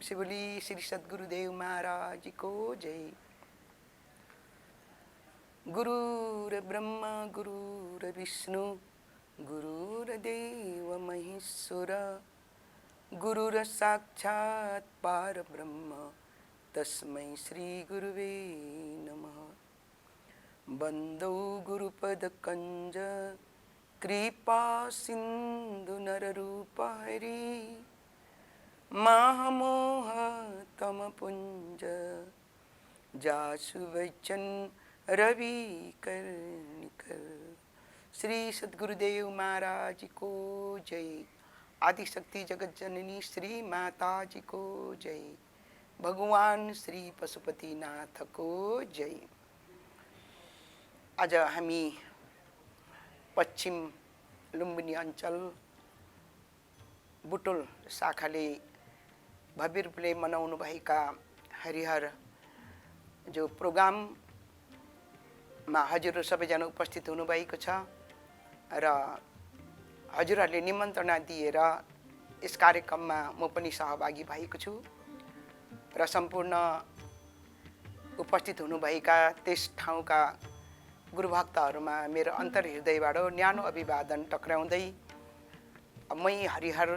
श्री बोली श्री सद्गुरुदेव महाराज को जय। गुरुर ब्रह्मा गुरुर विष्णु गुरुर्देव महेश्वर गुरुर साक्षात् परब्रह्म तस्मै श्री गुरुवे नमः। वन्दौ गुरुपद कंज कृपा सिंधु नररूप हरि महामोह तम पुंज जासु वचन रवि कर्णिकर। श्री सद्गुरुदेव महाराज को जय। आदिशक्ति जगत जननी श्री माता जी को जय। भगवान श्री पशुपतिनाथ को जय। आज हामी पश्चिम लुम्बिनी अञ्चल बुटोल शाखाले भव्य रूपले मनाउनु भएका हरिहर जो प्रोग्राममा हजुरहरु सबैजना उपस्थित हुनुभएको छ र हजुरहरुले निमन्त्रणा दिएर यस कार्यक्रममा म पनि सहभागी भएको छु र सम्पूर्ण उपस्थित हुनुभएका त्यस ठाउँका गुरुभक्तहरुमा मेरो अन्तर्हृदयबाट न्यानो अभिवादन टक्राउँदै मै हरिहर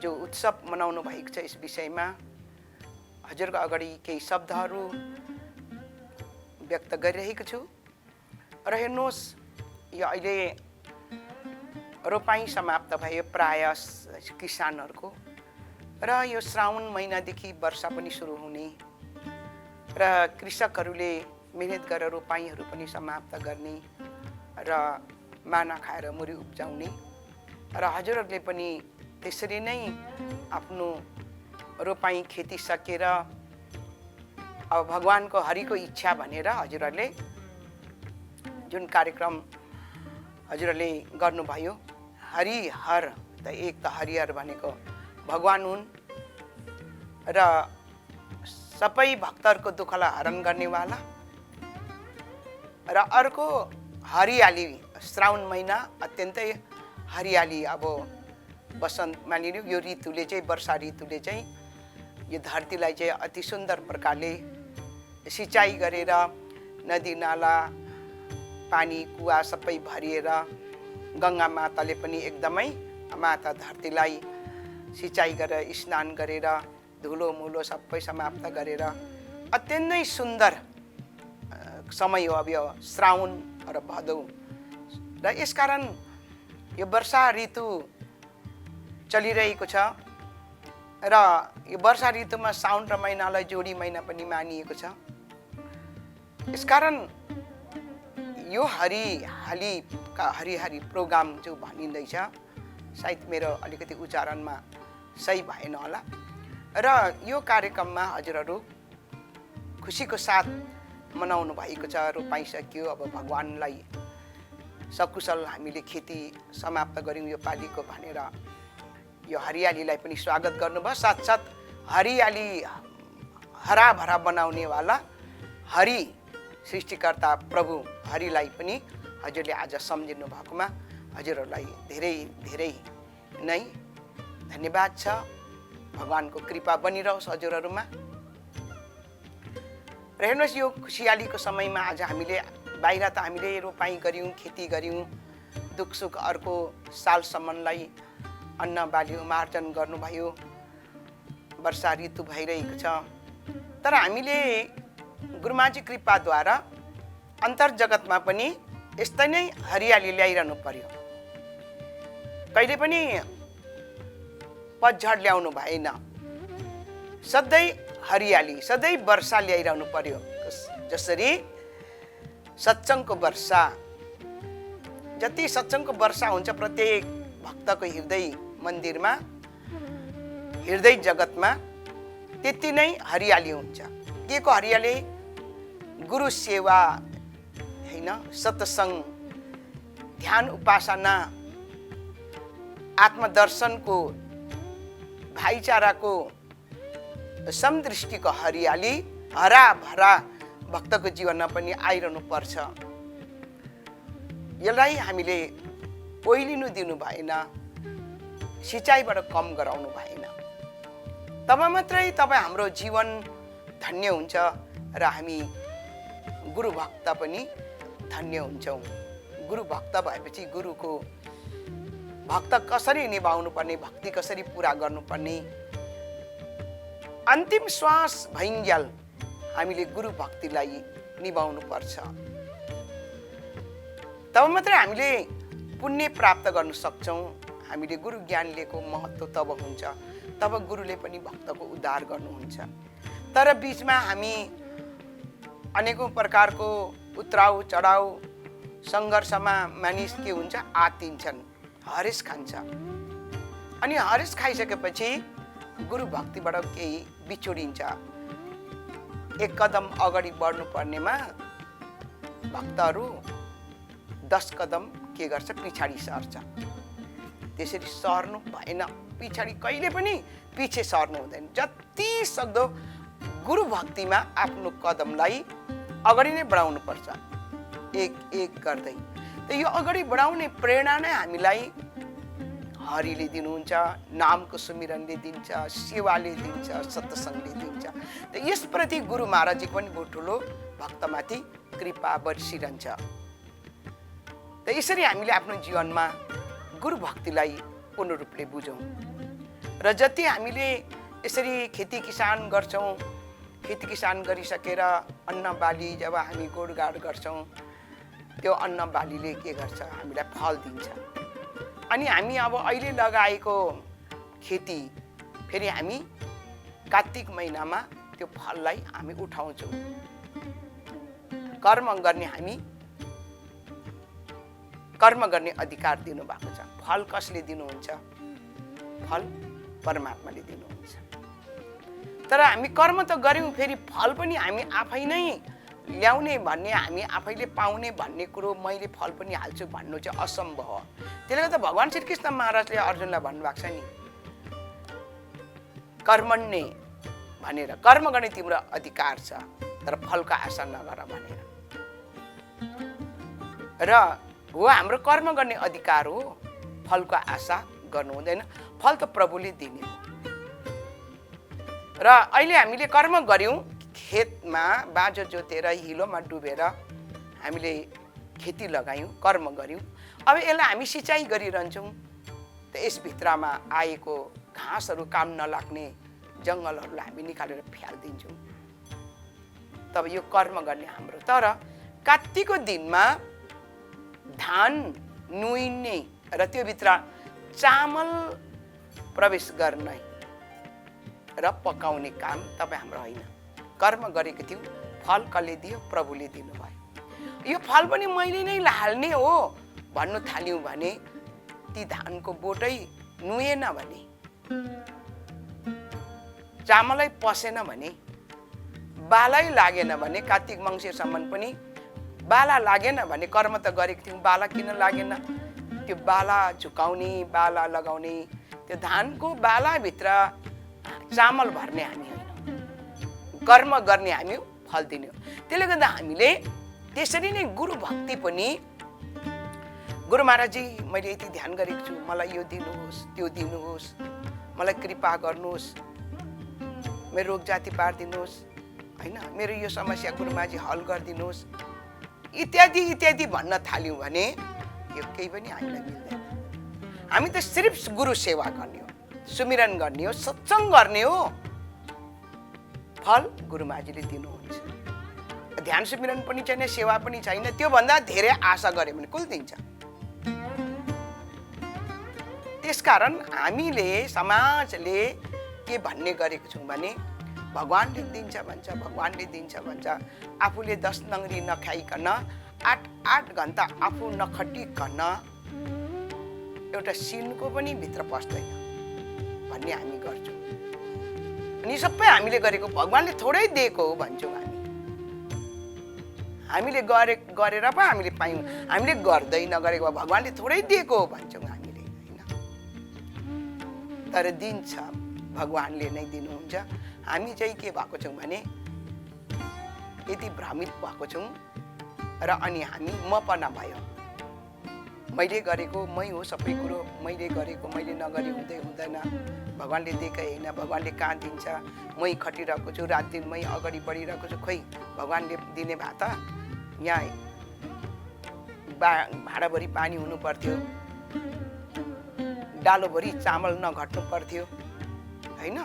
जो उत्सव मनाउनु भएको छ यस विषयमा हजुरको अगाडि केही शब्दहरू व्यक्त गरिरहेको छु। र हेर्नुहोस्, यो अहिले रोपाई समाप्त भयो प्राय किसानहरूको र यो श्रावण महिनादेखि वर्षा पनि सुरु हुने र कृषकहरूले मेहनत गरेर रोपाईहरू पनि समाप्त गर्ने र माना खाएर मुरी उब्जाउने र हजुरहरूले पनि त्यसरी नै आफ्नो रोपाई खेती सकेर अब भगवानको हरिको इच्छा भनेर हजुरहरूले जुन कार्यक्रम हजुरहरूले गर्नुभयो, हरिहर त एक त हरिहर भनेको भगवान हुन् र सबै भक्तहरूको दुःखलाई हरण गर्नेवाला र अर्को हरियाली। श्रावण महिना अत्यन्तै हरियाली। अब बसन्त मानिलियो यो ऋतुले चाहिँ वर्षा ऋतुले चाहिँ यो धरतीलाई चाहिँ अति सुन्दर प्रकारले सिंचाई गरेर नदी नाला पानी कुवा सबै भरिएर गंगा माताले पनि एकदमै माता धरतीलाई सिंचाई गरेर स्नान गरेर धुलो मुलो सबै समाप्त गरेर अत्यन्तै सुन्दर समय हो अब यो श्रावण र भदौ। र यसकारण यो वर्षा ऋतु चलिरहेको छ र यो वर्षा ऋतुमा साउन र महिनालाई जोडी महिना पनि मानिएको छ। यसकारण यो हरियालीका हरिहरी प्रोग्राम जो भनिँदैछ, सायद मेरो अलिकति उच्चारणमा सही भएन होला र यो कार्यक्रममा हजुरहरू खुसीको साथ मनाउनु भएको छ। रोपाई सकियो, अब भगवानलाई सकुशल हामीले खेती समाप्त गर्यौं यो पालीको भनेर यो हरियालीलाई पनि स्वागत गर्नुभयो। साथसाथ हरियाली हराभरा बनाउने वाला हरि सृष्टिकर्ता प्रभु हरिलाई पनि हजुरले आज सम्झिनु भएकोमा हजुरहरूलाई धेरै धेरै नै धन्यवाद छ। भगवानको कृपा बनिरहोस् हजुरहरूमा। र हेर्नुहोस्, यो खुसियालीको समयमा आज हामीले बाहिर त हामीले रोपाई गर्यौं, खेती गर्यौं, दुख सुख अर्को सालसम्मलाई अन्न बाली उमार्जन गर्नुभयो, वर्षा ऋतु भइरहेको छ। तर हामीले गुरुमाजी कृपाद्वारा अन्तर्जगतमा पनि यस्तै नै हरियाली ल्याइरहनु पर्यो। कहिले पनि पतझड ल्याउनु भएन। सधैँ हरियाली, सधैँ वर्षा ल्याइरहनु पर्यो। जसरी सत्संगको वर्षा, जति सत्संगको वर्षा हुन्छ प्रत्येक भक्तको हृदय मन्दिरमा, हृदय जगतमा, त्यति नै हरियाली हुन्छ। के को हरियाली? गुरु सेवा हैन, सत्संग, ध्यान उपासना, आत्मदर्शनको, भाइचाराको, समदृष्टिको हरियाली हरा भरा भक्तको जीवनमा पनि आइरहनु पर्छ। यसलाई हामीले ओइलिनु दिनु भएन, सिंचाइबाट कम गराउनु भएन। तब मात्रै तपाईँ हाम्रो जीवन धन्य हुन्छ र हामी गुरुभक्त पनि धन्य हुन्छौँ। गुरुभक्त भएपछि गुरुको भक्त कसरी निभाउनु पर्ने, भक्ति कसरी पुरा गर्नुपर्ने, अन्तिम श्वास भइन्जेल हामीले गुरु भक्तिलाई निभाउनु पर्छ। तब मात्रै हामीले पुण्य प्राप्त गर्न सक्छौँ। हामीले गुरु ज्ञान लिएको महत्त्व तब हुन्छ, तब गुरुले पनि भक्तको उद्धार गर्नुहुन्छ। तर बिचमा हामी अनेकौं प्रकारको उत्राउ चढाउ सङ्घर्षमा मानिस के हुन्छ, आत्तिन्छन्, हरेस खान्छ। अनि हरेस खाइसकेपछि गुरु भक्तिबाट केही बिछोडिन्छ। एक कदम अगाडि बढ्नु पर्नेमा भक्तहरू 10 कदम के गर्छ, पछाडि सर्छ। त्यसरी सर्नु भएन, पछाडि कहिले पनि पछि सर्नु हुँदैन। जति सक्दो गुरु भक्तिमा आफ्नो कदमलाई अगाडि नै बढाउनु पर्छ, एक एक गर्दै। त यो अगाडि बढाउने प्रेरणा नै हामीलाई हरिले दिनुहुन्छ, नामको सुमिरनले दिन्छ, सेवाले दिन्छ, सत्सङ्गले दिन्छ। त यसप्रति गुरु महाराजजी पनि बहुत ठुलो भक्तमाथि कृपा बर्सिरहन्छ। त यसरी हामीले आफ्नो जीवनमा गुरु भक्तिलाई पूर्ण रूपले बुझौँ र जति हामीले यसरी खेती किसान गर्छौँ, खेती किसान गरिसकेर अन्न बाली जब हामी गोडगाड गर्छौँ, त्यो अन्न बालीले के गर्छ, हामीलाई फल दिन्छ। अनि हामी अब अहिले लगाएको खेती फेरि हामी कार्तिक महिनामा त्यो फललाई हामी उठाउँछौँ। कर्म गर्ने हामी कर्म गर्ने अधिकार दिनुभएको छ। फल कसले दिनुहुन्छ? फल परमात्माले दिनुहुन्छ। तर हामी कर्म त गर्यौँ, फेरि फल पनि हामी आफै नै ल्याउने भन्ने, हामी आफैले पाउने भन्ने कुरो मैले फल पनि हाल्छु भन्नु चाहिँ असम्भव हो। त्यसले गर्दा भगवान् श्रीकृष्ण महाराजले अर्जुनलाई भन्नुभएको छ नि, कर्मण्ये भनेर, कर्म गर्ने तिम्रो अधिकार छ तर फलको आशा नगर भनेर। र हो, हाम्रो कर्म गर्ने अधिकार हो, फलको आशा गर्नु हुँदैन। फल त प्रभुले दिने हो। र अहिले हामीले कर्म गर्यौँ, खेतमा बाँझो जोतेर हिलोमा डुबेर हामीले खेती लगायौँ, कर्म गर्यौँ। अब यसलाई हामी सिँचाइ गरिरहन्छौँ। त यसभित्रमा आएको घाँसहरू काम नलाग्ने जङ्गलहरूलाई हामी निकालेर फ्यालिदिन्छौँ। तब यो कर्म गर्ने हाम्रो। तर कात्तिकको दिनमा धान नुइने र त्योभित्र चामल प्रवेश गर्ने र पकाउने काम तपाईँ हाम्रो होइन। कर्म गरेको थियौँ, फल कसले दियो? प्रभुले दिनुभयो। यो फल पनि मैले नै हाल्ने हो भन्नु थाल्यौँ भने, ती धानको बोटै नुएन भने, चामलै पसेन भने, बालै लागेन भने, कार्तिक मङ्सिरसम्म पनि बाला लागेन भने, कर्म त गरेको थियौँ, बाला किन लागेन? त्यो बाला झुकाउने, बाला लगाउने, त्यो धानको बालाभित्र चामल भर्ने हामी होइन, कर्म गर्ने हामी, फल दिने हो। त्यसले गर्दा हामीले त्यसरी नै गुरु भक्ति पनि, गुरु महाराजजी मैले यति ध्यान गरेको छु, मलाई यो दिनुहोस्, त्यो दिनुहोस्, मलाई कृपा गर्नुहोस्, मेरो रोग जाति पारिदिनुहोस्, होइन, मेरो यो समस्या गुरु महाराजजी हल गरिदिनुहोस्, इत्यादि इत्यादि भन्न थाल्यौँ भने यो केही पनि हामीलाई मिल्दैन। हामी त सिर्फ गुरु सेवा गर्ने हो, सुमिरन गर्ने हो, सत्सङ्ग गर्ने हो, फल गुरु महाराजले दिनुहुन्छ। ध्यान सुमिरन पनि छैन, सेवा पनि छैन, त्योभन्दा धेरै आशा गऱ्यो भने कुल दिन्छ। त्यसकारण हामीले, समाजले के भन्ने गरेको छौँ भने, भगवान्ले दिन्छ भन्छ, भगवान्ले दिन्छ भन्छ, आफूले 10 नङ्ग्री नखाइकन 8 घन्टा आफू नखटिकन एउटा सिनको पनि भित्र पस्दैन भन्ने हामी गर्छौँ। अनि सबै हामीले गरेको भगवान्ले थोरै दिएको हो भन्छौँ हामी। हामीले गरेर पो हामीले पायौँ, हामीले गर्दै नगरेको भगवान्ले थोरै दिएको हो भन्छौँ हामीले, होइन। तर दिन्छ, भगवान्ले नै दिनुहुन्छ। हामी चाहिँ के भएको छौँ भने यति भ्रमित भएको छौँ र अनि हामी मपना भयो। मैले गरेको मै हो, सबै कुरो मैले गरेको, मैले नगरी हुँदैन। भगवान्ले दिएकै होइन, भगवान्ले कहाँ दिन्छ। मै खटिरहेको छु, रात दिन मै अगाडि बढिरहेको छु, खोइ भगवान्ले दिने भए त यहाँ भाँडाभरि पानी हुनु पर्थ्यो, डालोभरि चामल नघट्नु पर्थ्यो होइन।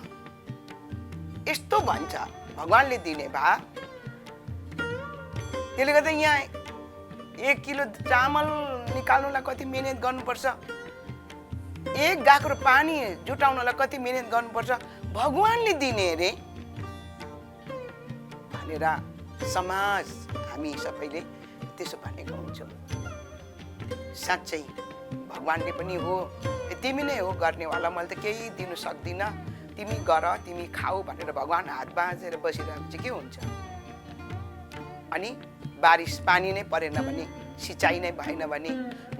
यस्तो भन्छ भगवान्ले दिने भए। त्यसले गर्दा यहाँ 1 किलो चामल निकाल्नुलाई कति मिहिनेत गर्नुपर्छ, 1 गाग्रो पानी जुटाउनलाई कति मिहिनेत गर्नुपर्छ, भगवान्ले दिने रे भनेर समाज हामी सबैले त्यसो भनेको हुन्छौँ। साँच्चै भगवान्ले पनि हो, तिमी नै हो गर्नेवाला, मैले त केही दिनु सक्दिनँ, तिमी गर, तिमी खाऊ भनेर भगवान् हात बाँझेर बसिरहेको चाहिँ के हुन्छ। अनि बारिस पानी नै परेन भने, सिँचाइ नै भएन भने,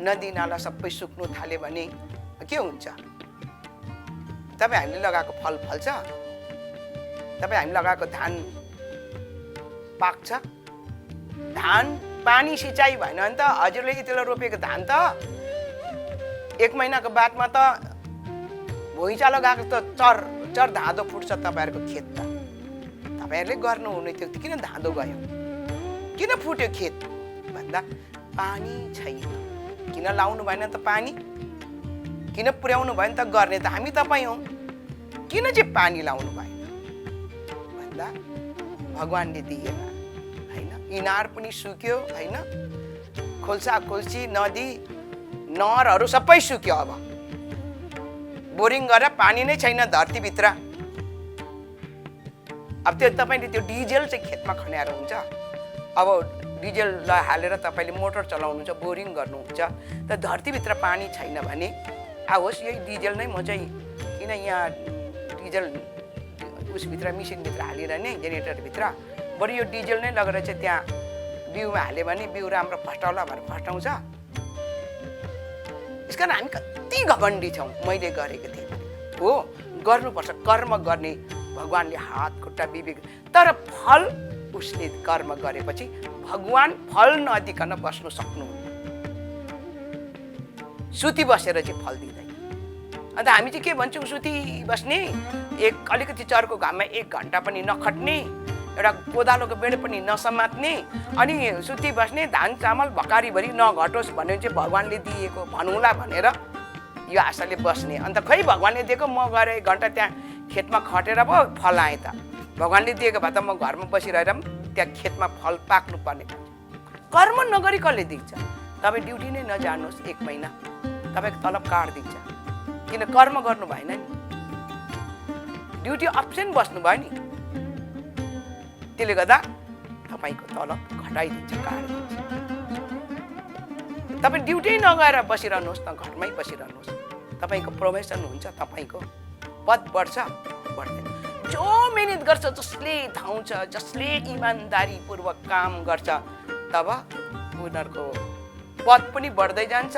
नदी नाला सबै सुक्नु थाल्यो भने के हुन्छ। तपाईँ हामीले लगाएको फल फल्छ, तपाईँ हामीले लगाएको धान पाक्छ। धान पानी सिँचाइ भएन भने त हजुरले त्यसलाई रोपेको धान त 1 महिनाको बादमा त भुइँचालो गएको त चर धाँधो फुट्छ तपाईँहरूको खेत त। तपाईँहरूले गर्नुहुने थियो, किन धाँधो गयो, किन फुट्यो खेत भन्दा पानी छैन। किन लाउनु भएन त पानी, किन पुर्याउनु भएन त गर्ने त हामी तपाईँ हौ, किन चाहिँ पानी लाउनु भएन भन्दा भगवान्ले दिएन होइन। इनार पनि सुक्यो होइन, खोल्सा खोल्सी नदी नहरहरू सबै सुक्यो। अब बोरिङ गरेर पानी नै छैन धरतीभित्र। अब त्यो तपाईँले त्यो डिजेल चाहिँ खेतमा खन्याएर हुन्छ। अब डिजेललाई हालेर तपाईँले मोटर चलाउनुहुन्छ, बोरिङ गर्नुहुन्छ, त धरतीभित्र पानी छैन भने आओस् यही डिजेल नै म चाहिँ किन यहाँ डिजेल उसभित्र मिसिनभित्र हालेर नै जेनेरेटरभित्र बरु यो डिजेल नै लगेर चाहिँ त्यहाँ बिउमा हाल्यो भने बिउ राम्रो फस्टाउला भनेर फस्टाउँछ। यस कारण हामी कति घमण्डी छौँ, मैले गरेको थिएँ हो, गर्नुपर्छ, कर्म गर्ने भगवान्ले हात खुट्टा विवेक। तर फल उसले कर्म गरेपछि भगवान् फल नदिकन बस्नु सक्नुहुन्न, सुती बसेर चाहिँ फल दिँदैन। अन्त हामी चाहिँ के भन्छौँ, सुती बस्ने, अलिकति चर्को घाममा 1 घन्टा पनि नखट्ने, एउटा कोदालोको बेड पनि नसमात्ने, अनि सुती बस्ने, धान चामल भकारीभरि नघटोस् भन्ने चाहिँ भगवान्ले दिएको भनौँला भनेर यो आशाले बस्ने। अन्त खै भगवान्ले दिएको म गएर 1 घन्टा त्यहाँ खेतमा खटेर पो फल आएँ त, भगवान्ले दिएको भए त म घरमा बसिरहेर त्यहाँ खेतमा फल पाक्नु पर्ने। कर्म नगरी कसले दिन्छ। तपाईँ ड्युटी नै नजानुहोस् 1 महिना, तपाईँको तलब काट्दिन्छ, किन कर्म गर्नु भएन नि, ड्युटी अब्सेन्ट बस्नुभयो नि, त्यसले गर्दा तपाईँको तलब घटाइदिन्छ, काटिदिन्छ। तपाईँ ड्युटी नगएर बसिरहनुहोस् न, घरमै बसिरहनुहोस्, तपाईँको प्रोमोसन हुन्छ, तपाईँको पद बढ्छ बढ्दैन। जो मेहनत गर्छ, जसले धाउँछ, जसले इमान्दारीपूर्वक काम गर्छ, तब उनीहरूको पद पनि बढ्दै जान्छ,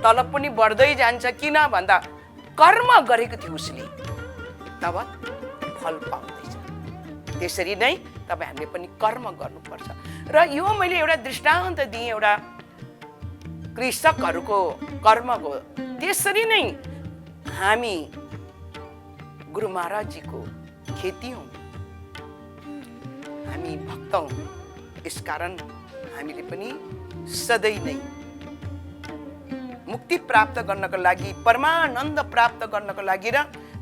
तलब पनि बढ्दै जान्छ। किन भन्दा कर्म गरेको थियो उसले, तब फल पाउँदैछ। त्यसरी नै तपाईँ हामीले पनि कर्म गर्नुपर्छ। र यो मैले एउटा दृष्टान्त दिएँ एउटा कृषकहरूको कर्मको। त्यसरी नै हामी गुरु महाराजजीको खेती हौँ, हामी भक्त हौँ। यसकारण हामीले पनि सधैँ नै मुक्ति प्राप्त गर्नको लागि, परमानन्द प्राप्त गर्नको लागि र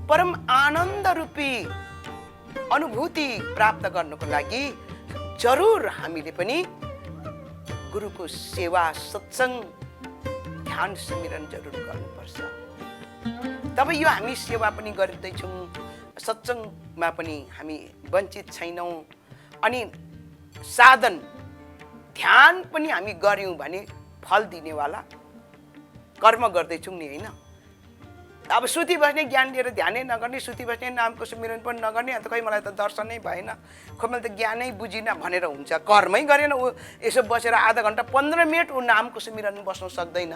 परम आनन्द रूपी अनुभूति प्राप्त गर्नको लागि जरुर हामीले पनि गुरुको सेवा, सत्संग, ध्यान सिमरन जरुर गर्नुपर्छ। तब यो हामी सेवा पनि गर्दैछौँ, सत्संगमा पनि हामी वञ्चित छैनौँ, अनि साधन ध्यान पनि हामी गर्यौँ भने फल दिनेवाला कर्म गर्दैछौँ नि होइन। अब सुती बस्ने ज्ञान लिएर ध्यानै नगर्ने, सुती बस्ने नामको सुमिरन पनि नगर्ने, अन्त खै मलाई त दर्शनै भएन, खै मैले त ज्ञानै बुझिनँ भनेर हुन्छ। कर्मै गरेन ऊ, यसो बसेर आधा घन्टा 15 मिनट ऊ नामको सुमिरन बस्नु सक्दैन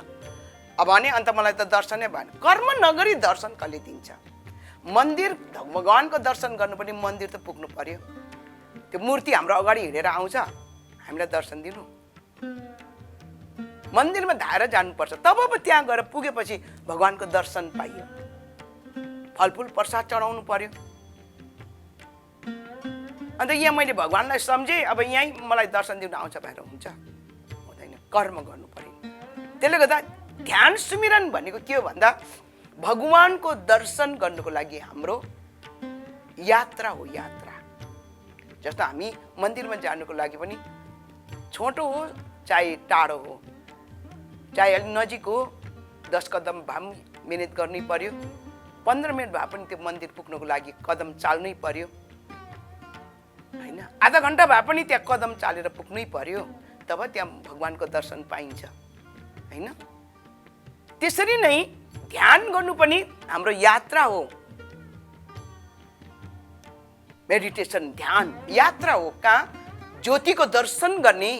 अब भने, अन्त मलाई त दर्शनै भएन। कर्म नगरी दर्शन कसले दिन्छ। मन्दिर भगवानको दर्शन गर्नु पनि मन्दिर त पुग्नु पर्यो। त्यो मूर्ति हाम्रो अगाडि हिँडेर आउँछ हामीलाई दर्शन दिनु, मन्दिरमा धाएर जानुपर्छ। तब पो त्यहाँ गएर पुगेपछि भगवानको दर्शन पाइयो। फलफुल प्रसाद चढाउनु पर्यो। अन्त यहाँ मैले भगवानलाई सम्झेँ, अब यहीँ मलाई दर्शन दिनु आउँछ भएर हुन्छ? हुँदैन, कर्म गर्नु पर्यो। त्यसले गर्दा ध्यान सुमिरन भनेको के हो भन्दा भगवानको दर्शन गर्नुको लागि हाम्रो यात्रा हो, यात्रा। जस्तो हामी मन्दिरमा जानुको लागि पनि छोटो हो चाहे टाढो हो, चाहे अलि नजिक हो, 10 कदम भए पनि मिहिनेत गर्नै पर्यो, 15 मिनट भए पनि त्यो मन्दिर पुग्नुको लागि कदम चाल्नै पर्यो, होइन? आधा घन्टा भए पनि त्यहाँ कदम चालेर पुग्नै पर्यो, तब त्यहाँ भगवानको दर्शन पाइन्छ, होइन? त्यसरी नै ध्यान गर्नु पनि हाम्रो यात्रा हो। मेडिटेसन, ध्यान यात्रा हो। कहाँ? ज्योतिको दर्शन गर्ने,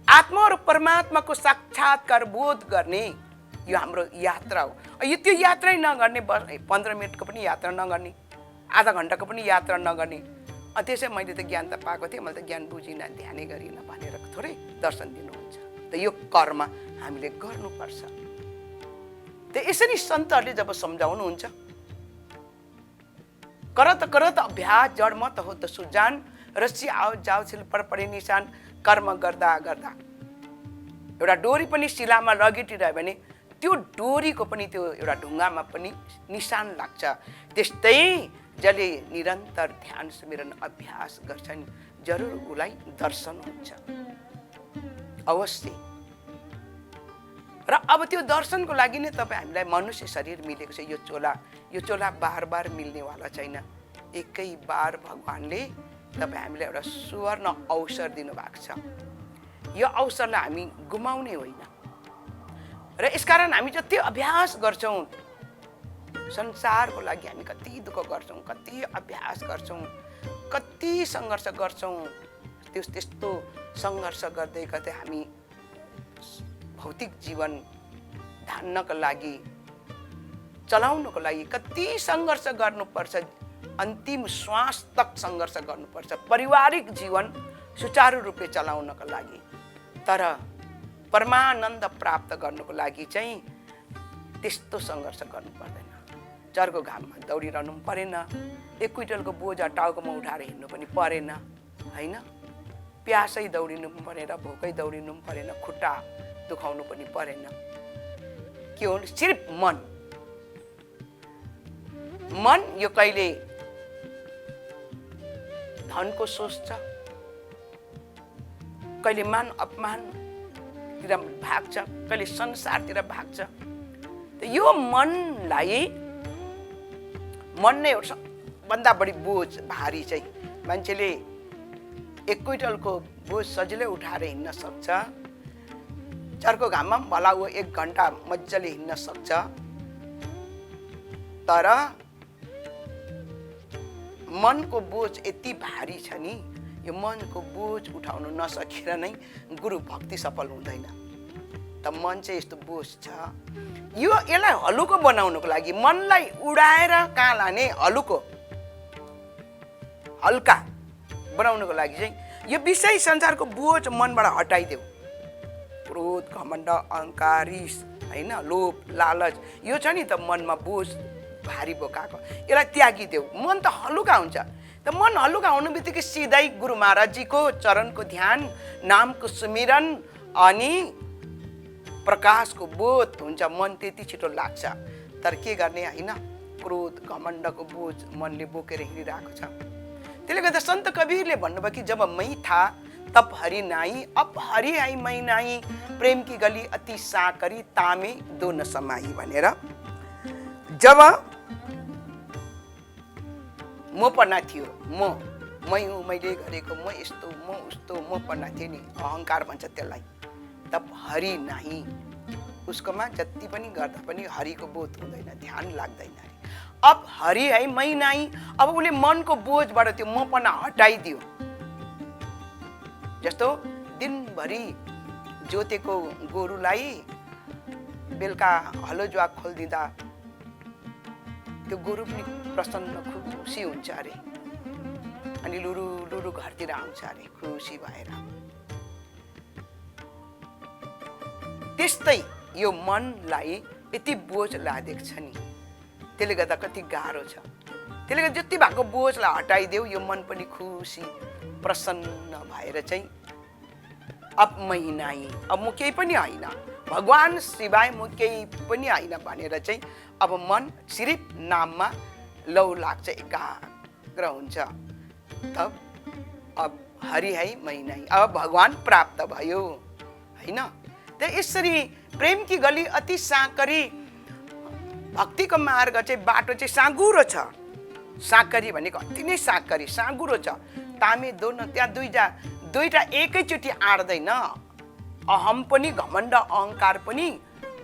आत्मा र परमात्माको साक्षात्कार बोध गर्ने, यो हाम्रो यात्रा हो। यो त्यो यात्रै नगर्ने, 15 मिनटको पनि यात्रा नगर्ने, आधा घन्टाको पनि यात्रा नगर्ने, त्यसै मैले त ज्ञान त पाएको थिएँ, मैले त ज्ञान बुझिनँ, ध्यानै गरिनँ भनेर थोरै दर्शन दिनुहुन्छ। त यो कर्म हामीले गर्नुपर्छ। त यसरी सन्तहरूले जब सम्झाउनुहुन्छ, करत अभ्यास जड मत हो त सुजान, रस्सी आओ जाओ छिल पर परे निशान, कर्म गर्दा गर्दा एउटा डोरी पनि शिलामा रगिटिरह्यो भने त्यो डोरीको पनि त्यो एउटा ढुङ्गामा पनि निशान लाग्छ। त्यस्तै जसले निरन्तर ध्यान सुमिरन अभ्यास गर्छन् जरुर उसलाई दर्शन हुन्छ, अवश्य। र अब त्यो दर्शनको लागि नै तपाईँ हामीलाई मनुष्य शरीर मिलेको छ। यो चोला बार बार मिल्नेवाला छैन। एकै बार भगवानले तपाईँ हामीलाई एउटा सुवर्ण अवसर दिनुभएको छ। यो अवसरलाई हामी गुमाउने होइन। र यसकारण हामी जति अभ्यास गर्छौँ, संसारको लागि हामी कति दुःख गर्छौँ, कति अभ्यास गर्छौँ, कति सङ्घर्ष गर्छौँ। त्यस्तो सङ्घर्ष गर्दै गर्दै हामी भौतिक जीवन धान्नको लागि, चलाउनको लागि कति सङ्घर्ष गर्नुपर्छ। अन्तिम श्वास तक सङ्घर्ष गर्नुपर्छ पारिवारिक जीवन सुचारू रूपले चलाउनको लागि। तर परमानन्द प्राप्त गर्नुको लागि चाहिँ त्यस्तो सङ्घर्ष गर्नु पर्दैन। चर्को घाममा दौडिरहनु पनि परेन, 1 क्विन्टलको बोझा टाउकोमा उठाएर हिँड्नु पनि परेन, होइन? प्यासै दौडिनु पनि परेन, भोकै दौडिनु पनि परेन, खुट्टा दुखाउनु पनि परेन। के हो? सिर्फ मन यो कहिले धनको सोच्छ, कहिले मान अपमानतिर भाग्छ, कहिले संसारतिर भाग्छ। यो मनलाई, मन नै हो सबभन्दा बढी बोझ, भारी चाहिँ। मान्छेले 1 क्विन्टलको बोझ सजिलै उठाएर हिँड्न सक्छ, चर्को घाममा पनि भला ऊ 1 घन्टा मजाले हिँड्न सक्छ। तर मनको बोझ यति भारी छ नि, यो मनको बोझ उठाउन नसकेर नै गुरु भक्ति सफल हुँदैन। त मन चाहिँ यस्तो बोझ छ। यसलाई हलुको बनाउनको लागि, मनलाई उडाएर कहाँ लाने, हल्का बनाउनको लागि चाहिँ यो विषय संसारको बोझ मनबाट हटाइदेऊ। क्रोध, घमण्ड, अहङ्कार, रिस, होइन, लोभ, लालच, यो छ नि त मनमा बोझ भारी बोकाएको, यसलाई त्यागिदेऊ। मन त हलुका हुन्छ। त मन हलुका हुनु बित्तिकै सिधै गुरु महाराजजीको चरणको ध्यान, नामको सुमिरन अनि प्रकाशको बोध हुन्छ। मन त्यति छिटो लाग्छ। तर के गर्ने, होइन? क्रोध घमण्डको बोझ मनले बोकेर हिँडिरहेको छ। त्यसले गर्दा सन्त कबीरले भन्नुभयो कि जब मै था तब हरि नाई, अब हरि आई मै नाई, प्रेम की गली अति साकरी, तामे दो न समाई भनेर। जब मपना थियो, मै हुँ, मैले गरेको, म यस्तो, म उस्तो, मपना थियो नि, अहङ्कार भन्छ त्यसलाई। तब हरि नाही, उसकोमा जति पनि गर्दा पनि हरिको बोध हुँदैन, ध्यान लाग्दैन। अब हरि है मै नाई, अब उसले मनको बोझबाट त्यो मपना हटाइदियो। जस्तो दिनभरि जोतेको गोरुलाई बेलुका हलो जुवा खोलिदिँदा त्यो गोरु पनि प्रसन्न खुसी हुन्छ अरे, अनि लुरु लुरु घरतिर आउँछ अरे खुसी भएर। त्यस्तै यो मनलाई यति बोझ लागेको छ नि, त्यसले गर्दा कति गाह्रो छ। त्यसले गर्दा जति भएको बोझलाई हटाइदेऊ, यो मन पनि खुसी प्रसन्न भएर चाहिँ अब मै नाइ, अब म केही पनि होइन, भगवान सिवाय म केही पनि होइन भनेर चाहिँ अब मन सिर्फ नाममा लौ लाग्छ, एकाग्र हुन्छ। तब अब हरि है मै नाइ, अब भगवान प्राप्त भयो होइन। त यसरी प्रेम की गली अति साँकरी, भक्तिको मार्ग चाहिँ बाटो चाहिँ साँगुरो छ। साँकरी भनेको अति नै साँकरी साँगुरो छ। तामे दोनो, त्यहाँ दुईटा एकैचोटि आड्दैन। अहम पनि, घमण्ड अहङ्कार पनि,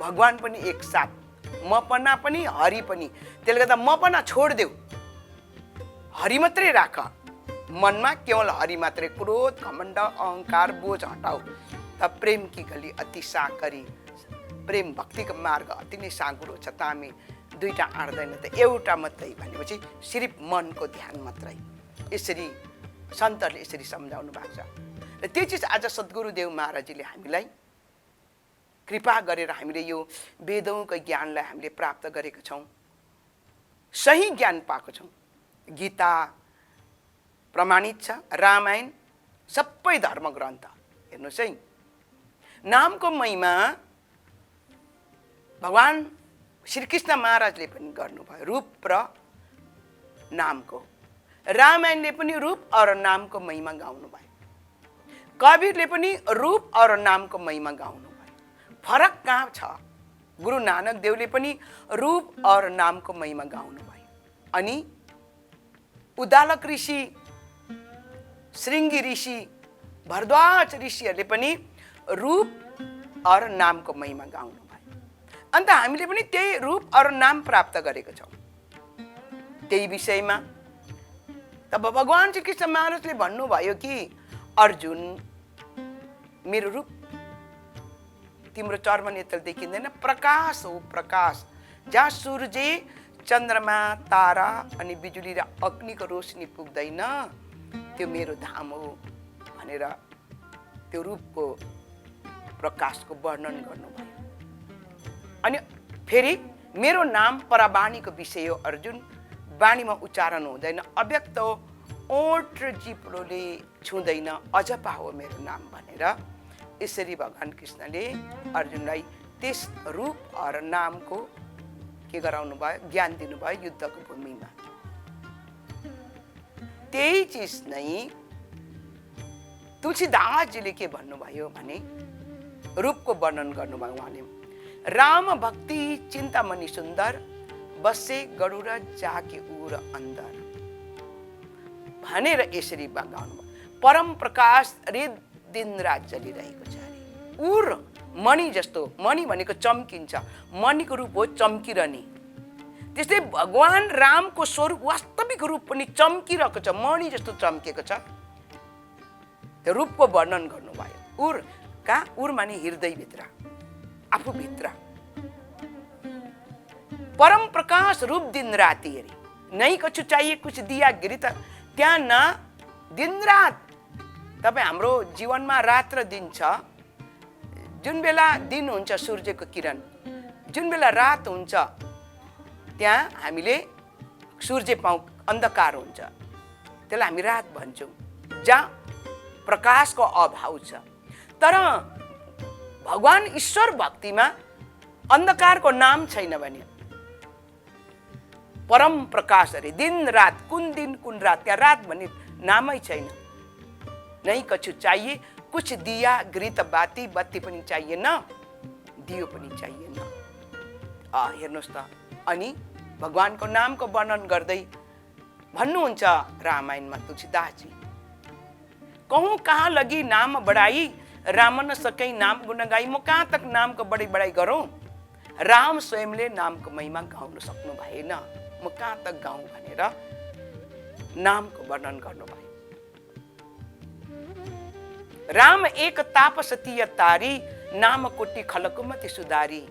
भगवान पनि एकसाथ, मपना पनि हरि पनि। त्यसले गर्दा मपना छोडिदेऊ, हरि मात्रै राख मनमा, केवल हरि मात्रै। क्रोध घमण्ड अहङ्कार बोझ हटाऊ। त प्रेम की गली अति साँकरी, प्रेम भक्तिको मार्ग अति नै साँगुरो छ। तामे दुईटा आड्दैन, त एउटा मात्रै भनेपछि सिर्फ मनको ध्यान मात्रै। यसरी सन्तहरूले यसरी सम्झाउनु भएको छ। र त्यो चिज आज सद्गुरुदेव महाराजजीले हामीलाई कृपा गरेर हामीले यो वेदौँको ज्ञानलाई हामीले प्राप्त गरेका छौँ, सही ज्ञान पाएको छौँ। गीता प्रमाणित छ, रामायण, सबै धर्मग्रन्थ हेर्नुहोस् है। नामको महिमा भगवान श्रीकृष्ण महाराजले पनि गर्नुभयो, रूप र नामको। रामायणले पनि रूप और नामको महिमा गाउनु भयो। कबीरले पनि रूप और नामको महिमा गाउनु भयो। फरक कहाँ छ? गुरु नानक देवले पनि रूप और नामको महिमा गाउनु भयो। अनि उदालक ऋषि, श्रृंगी ऋषि, भरद्वाज ऋषिहरूले पनि रूप और नामको महिमा गाउनु भयो। अन्त हामीले पनि त्यही रूप और नाम प्राप्त गरेका छौँ। त्यही विषयमा तब भगवान श्री कृष्ण महाराजले भन्नुभयो कि अर्जुन, मेरो रूप तिम्रो चर्म नेत्र देखिँदैन, प्रकाश हो प्रकाश। जहाँ सूर्य, चन्द्रमा, तारा अनि बिजुली र अग्निको रोशनी पुग्दैन, त्यो मेरो धाम हो भनेर त्यो रूपको प्रकाशको वर्णन गर्नुभयो। अनि फेरि मेरो नाम परवाणीको विषय हो अर्जुन, वाणीमा उच्चारण हुँदैन, अव्यक्त हो, ओठ र जिब्रोले छुँदैन, अजपा हो मेरो नाम भनेर यसरी भगवान कृष्णले अर्जुनलाई त्यस रूप और नामको के गराउनु भयो, ज्ञान दिनुभयो युद्धको भूमिमा। त्यही चिज नै तुलसीदासजीले के भन्नुभयो भने रूपको वर्णन गर्नुभयो उहाँले। राम भक्ति चिन्तामणि सुन्दर, बसे गरुड जाके उर अन्दर भनेर यसरी गाउनु भयो। परम प्रकाश रे दिन रात जलिरहेको छ अरे। उर मणि जस्तो, मणि भनेको चम्किन्छ, मणिको रूप हो चम्किरहने। त्यस्तै भगवान रामको स्वरूप वास्तविक रूप पनि चम्किरहेको छ, मणि जस्तो चम्केको छ। त्यो रूपको वर्णन गर्नुभयो। उर कहाँ? उर माने हृदयभित्र, आफूभित्र। परम प्रकाश रूप दिन राति हेरी, नहीं कछु चाहिए कुछ दिया गिरी। त त्यहाँ न दिन रात, तपाईँ हाम्रो जीवनमा रात र दिन छ। जुन बेला दिन हुन्छ सूर्यको किरण, जुन बेला रात हुन्छ त्यहाँ हामीले सूर्य पाउँ, अन्धकार हुन्छ, त्यसलाई हामी रात भन्छौँ, जहाँ प्रकाशको अभाव छ। तर भगवान ईश्वर भक्तिमा अन्धकारको नाम छैन भने परम प्रकाश अरे दिन रात, कुन दिन कुन रात, त्यहाँ रात भन्ने नामै छैन। नहीं कछु चाहिए कुछ दिया घृत बाती, बत्ती पनि चाहिएन, दियो पनि चाहिएन। हेर्नुहोस् त। अनि भगवानको नामको वर्णन गर्दै भन्नुहुन्छ रामायणमा तुलसीदासजी, कहूँ कहाँ लगी नाम बढाई, राम न सकै नाम गुण गाई। म कहाँ तक नामको बढाइ गरौँ? राम स्वयंले नामको महिमा गाउन सक्नु भएन, म कहाँ तक गाउँ भनेर नामको वर्णन गर्नुभयो। राम एक तापसतीय तारी, नाम कोटी खलकुमति सुधारी।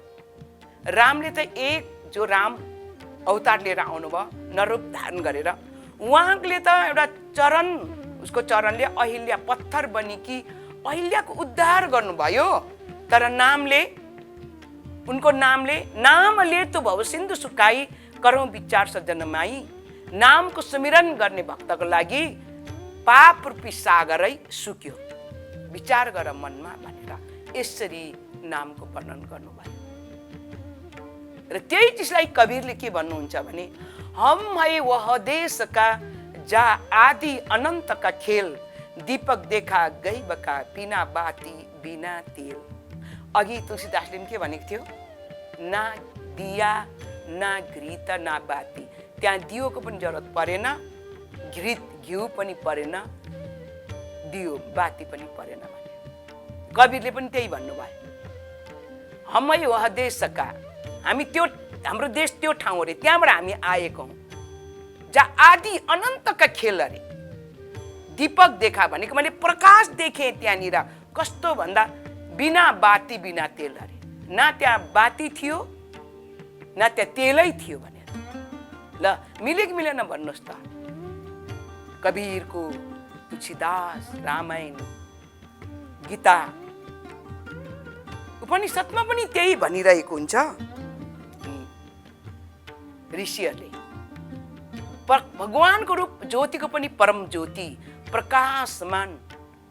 रामले त एक जो राम अवतार लिएर आउनुभयो, नरूप धारण गरेर, उहाँले त एउटा चरण, उसको चरणले अहिल्या पत्थर बनी कि अहिल्याको उद्धार गर्नुभयो। तर नामले उनको नामले नामले तो भव सिन्धु सुकाई करौँ विचार सजनमाई। नामको सुमिरन गर्ने भक्तको लागि पाप रूपी सागरै सुक्यो, विचार गर मनमा भनेर यसरी नामको वर्णन गर्नुभयो। र त्यही चिजलाई कबीरले के भन्नुहुन्छ भने हम है वह देश का जा आदि अनंत का खेल, दीपक देखा गई बका बिना बाती बिना तेल। अघि तुलसीदासले के भनेको थियो, ना दिया ना घृत ना बाती, त्यहाँ दियोको पनि जरुरत परेन, घिउ पनि परेन, दियो बाती पनि परेन भने कबीरले पनि त्यही भन्नुभयो। हमै वह देशका, हामी त्यो हाम्रो देश त्यो ठाउँ अरे, त्यहाँबाट हामी आएको हौँ। जहाँ आदि अनन्तका खेल अरे, दीपक देखा भनेको मैले प्रकाश देखेँ त्यहाँनिर, कस्तो भन्दा बिना बाती बिना तेल अरे, न त्यहाँ बाती थियो न त्यहाँ तेलै थियो भनेर। ल मिले कि मिलेन भन्नुहोस् त। कबीरको तुलसीदास, रामायण, गीता, उपनिषदमा पनि त्यही भनिरहेको हुन्छ। ऋषिहरूले भगवानको रूप ज्योतिको पनि परम ज्योति प्रकाशमान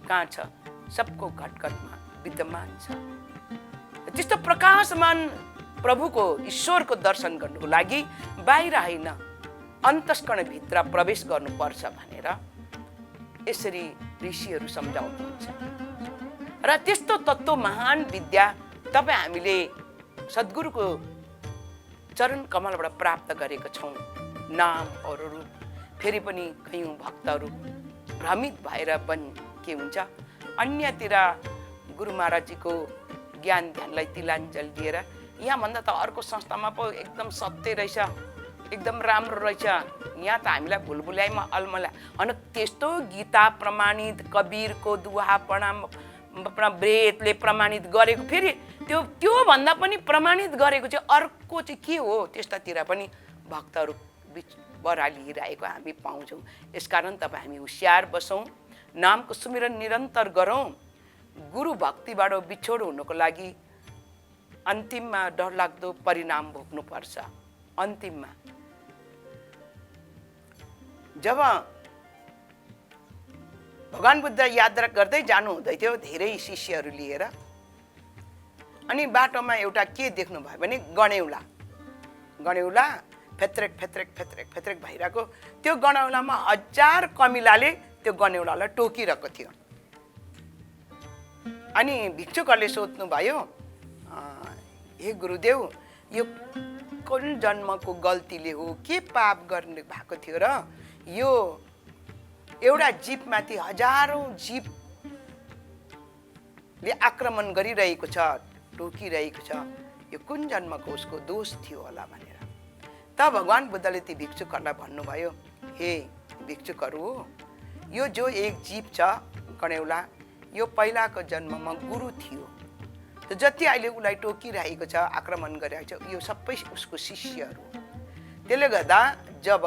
कहाँ छ, सबको घटघटमा विद्यमान छ। त्यस्तो प्रकाशमान प्रभुको ईश्वरको दर्शन गर्नुको लागि बाहिर होइन अन्तस्करण भित्र प्रवेश गर्नुपर्छ भनेर यसरी ऋषिहरू सम्झाउनुहुन्छ। र त्यस्तो तत्त्व महान विद्या तपाईँ हामीले सद्गुरुको चरण कमलबाट प्राप्त गरेका छौँ। नाम और रूप, फेरि पनि कयौँ भक्तहरू भ्रमित भएर पनि के हुन्छ, अन्यतिर गुरु महाराजजीको ज्ञान ध्यानलाई तिलाञ्जल दिएर यहाँभन्दा त अर्को संस्थामा पो एकदम सत्य रहेछ, एकदम राम्रो रहेछ, यहाँ त हामीलाई भुलभुल्याइमा अलमला अनि त्यस्तो गीता प्रमाणित, कबीरको दुहा प्रणाम वेदले प्रमाणित गरेको, फेरि त्यो भन्दा पनि प्रमाणित गरेको चाहिँ अर्को चाहिँ के हो, त्यस्तातिर पनि भक्तहरू बिच बरालिरहेको हामी पाउँछौँ। यसकारण तपाईँ हामी होसियार बसौँ, नामको सुमिरन निरन्तर गरौँ। गुरु भक्तिबाट बिछोड हुनुको लागि अन्तिममा डरलाग्दो परिणाम भोग्नुपर्छ। अन्तिममा जब भगवान बुद्ध यात्रा गर्दै जानु हुँदै थियो धेरै शिष्यहरू लिएर, अनि बाटोमा एउटा के देख्नुभयो भने गणेउला फेत्रेक फेत्रेक फेत्रेक फेत्रेक भइरहेको, त्यो गणेउलामा 1000 कमिलाले त्यो गणेउलालाई टोकिरहेको थियो। अनि भिक्षुकहरूले सोध्नुभयो, हे गुरुदेव, यो कुन जन्मको गल्तीले हो, के पाप गर्ने भएको थियो र यो एउटा जीवमाथि हजारौं जीवले आक्रमण गरिरहेको छ, टोकिरहेको छ, यो कुन जन्मको उसको दोष थियो होला भनेर। त भगवान बुद्धले ती भिक्षुकहरूलाई भन्नुभयो, हे भिक्षुकहरू, यो जो एक जीव छ गणेउला, यो पहिलाको जन्ममा गुरु थियो, त जति अहिले उसलाई टोकिरहेको छ, आक्रमण गरिरहेको छ, यो सबै उसको शिष्यहरू। त्यसले गर्दा जब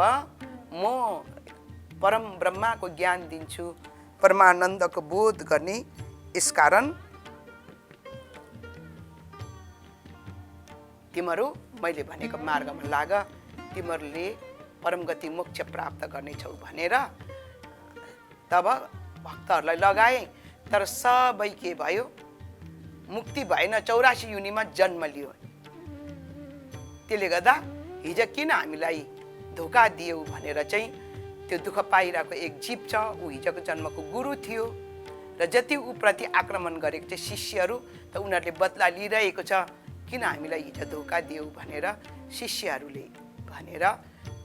म परम ब्रह्माको ज्ञान दिन्छु, परमानन्दको बोध गर्ने, यसकारण तिमीहरू मैले भनेको मार्गमा लाग, तिमीहरूले परम गति मोक्ष प्राप्त गर्नेछौ भनेर तब भक्तहरूलाई लगाए। तर सबै के भयो, मुक्ति भएन, 84 योनिमा जन्म लियो। त्यसले गर्दा हिजो किन हामीलाई धोका दियो भनेर चाहिँ त्यो दुःख पाइरहेको एक जीव छ, ऊ हिजोको जन्मको गुरु थियो, र जति ऊप्रति आक्रमण गरेको चाहिँ शिष्यहरू, त उनीहरूले बदला लिइरहेको छ, किन हामीलाई हिजो धोका दियो भनेर शिष्यहरूले भनेर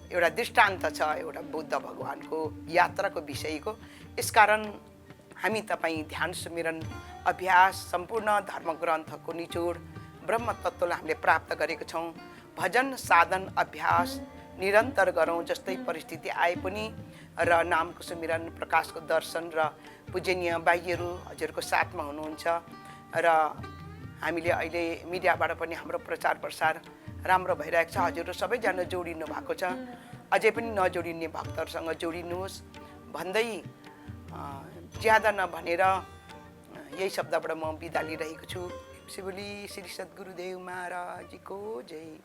एउटा दृष्टान्त छ एउटा बुद्ध भगवानको यात्राको विषयको। यसकारण हामी तपाईँ ध्यान सुमिरन अभ्यास सम्पूर्ण धर्मग्रन्थको निचोड ब्रह्म तत्त्वलाई हामीले प्राप्त गरेका छौँ। भजन साधन अभ्यास निरन्तर गरौँ, जस्तै परिस्थिति आए पनि, र नामको सुमिरन, प्रकाशको दर्शन र पूजनीय बाह्यहरू हजुरको साथमा हुनुहुन्छ। र हामीले अहिले मिडियाबाट पनि हाम्रो प्रचार प्रसार राम्रो भइरहेको छ। हजुरहरू सबैजना जोडिनु भएको छ, अझै पनि नजोडिने भक्तहरूसँग जोडिनुहोस् भन्दै ज्यादा नभनेर यही शब्दबाट म बिदा लिइरहेको छु। शिवली श्री सद्गुरुदेव महाराज जी को जय।